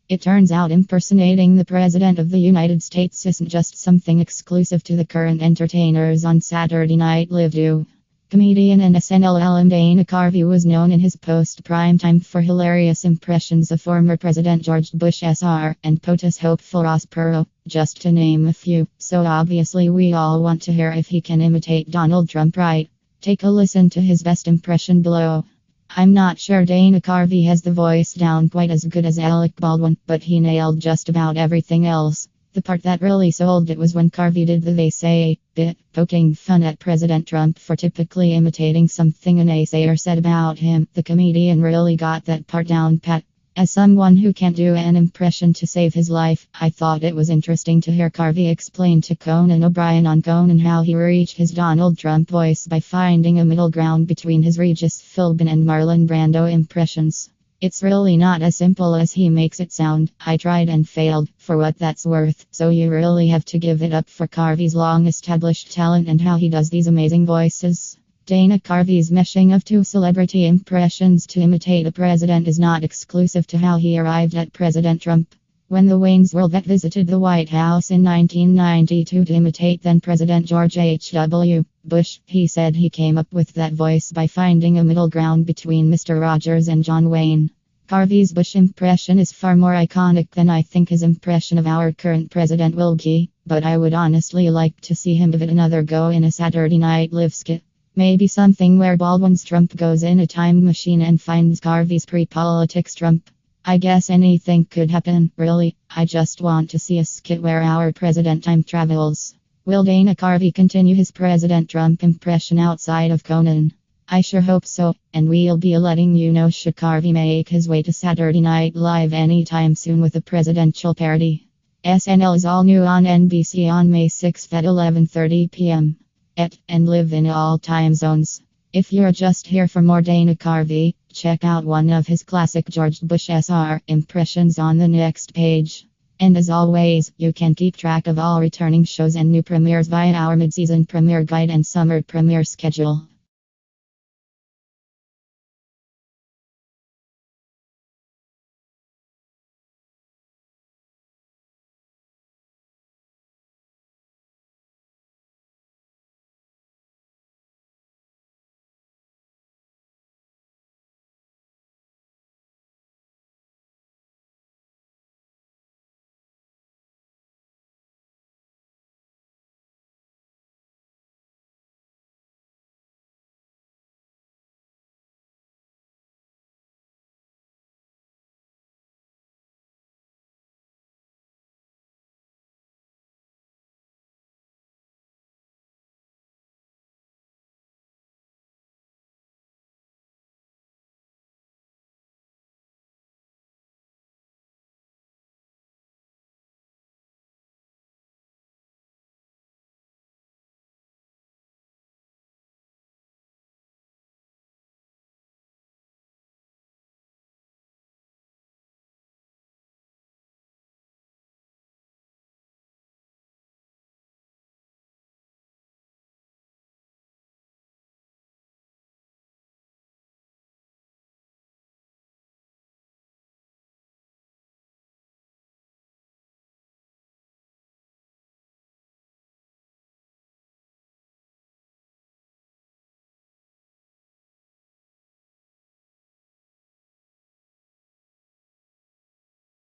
It turns out impersonating the President of the United States isn't just something exclusive to the current entertainers on Saturday Night Live do. Comedian and SNL alum Dana Carvey was known in his post-prime time for hilarious impressions of former President George Bush Sr. and POTUS hopeful Ross Perot, just to name a few. So obviously we all want to hear if he can imitate Donald Trump, right? Take a listen to his best impression below. I'm not sure Dana Carvey has the voice down quite as good as Alec Baldwin, but he nailed just about everything else. The part that really sold it was when Carvey did the "they say" bit, poking fun at President Trump for typically imitating something a naysayer said about him. The comedian really got that part down pat. As someone who can't do an impression to save his life, I thought it was interesting to hear Carvey explain to Conan O'Brien on Conan how he reached his Donald Trump voice by finding a middle ground between his Regis Philbin and Marlon Brando impressions. It's really not as simple as he makes it sound. I tried and failed, for what that's worth, so you really have to give it up for Carvey's long-established talent and how he does these amazing voices. Dana Carvey's meshing of two celebrity impressions to imitate a president is not exclusive to how he arrived at President Trump. When the Wayne's World vet visited the White House in 1992 to imitate then-President George H.W. Bush, he said he came up with that voice by finding a middle ground between Mr. Rogers and John Wayne. Carvey's Bush impression is far more iconic than I think his impression of our current president will be, but I would honestly like to see him give it another go in a Saturday Night Live skit. Maybe something where Baldwin's Trump goes in a time machine and finds Carvey's pre-politics Trump. I guess anything could happen, really. I just want to see a skit where our president time travels. Will Dana Carvey continue his President Trump impression outside of Conan? I sure hope so, and we'll be letting you know should Carvey make his way to Saturday Night Live anytime soon with a presidential parody. SNL is all new on NBC on May 6th at 11:30 p.m. And live in all time zones. If you're just here for more Dana Carvey, check out one of his classic George Bush Sr. impressions on the next page. And as always, you can keep track of all returning shows and new premieres via our mid-season premiere guide and summer premiere schedule.